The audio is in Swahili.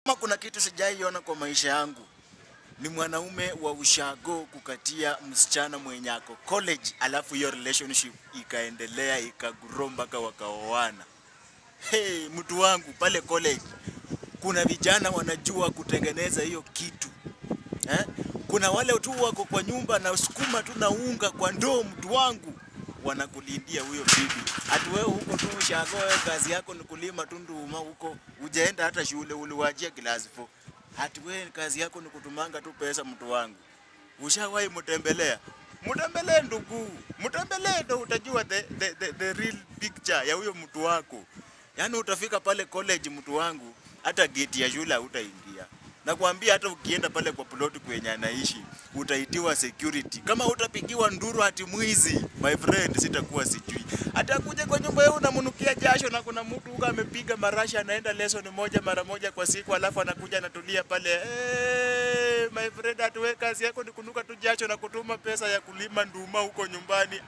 Kama kuna kitu sijaiona kwa maisha yangu ni mwanaume wa ushago kukatia msichana mwenye ako college, alafu hiyo relationship ikaendelea ikagrow mpaka wakaoana. Hey, mtu wangu pale college kuna vijana wanajua kutengeneza hiyo kitu. Kuna wale tu wako kwa nyumba na sukuma tu na unga kwa ndoo, mtu wangu, wanakulindia huyo bibi. Ati wewe huko tu ushago, kazi yako ni kulima tu nduma huko, hujaenda hata shule, uliwajia class 4. Ati wewe kazi yako ni kutumanga tu pesa, mtu wangu. Ushawahi mtembelea? Mtembelee ndugu, mtembelee ndo utajua the real picture ya huyo mtu wako. Yaani utafika pale college, mtu wangu, hata gate ya shule hutaingia. Nakwambia hata ukienda pale kwa plot kwenye anaishi, utaitiwa security. Kama utapigiwa nduru ati mwizi, my friend, sitakuwa sijui. Hata kuja kwa nyumba yako unamnukia jasho na kuna mtu huko amepiga marasha, anaenda lesson moja mara moja kwa siku, alafu anakuja anatulia pale. My friend, atuwe kazi yako ni kunuka tu jasho na kutuma pesa ya kulima nduma huko nyumbani.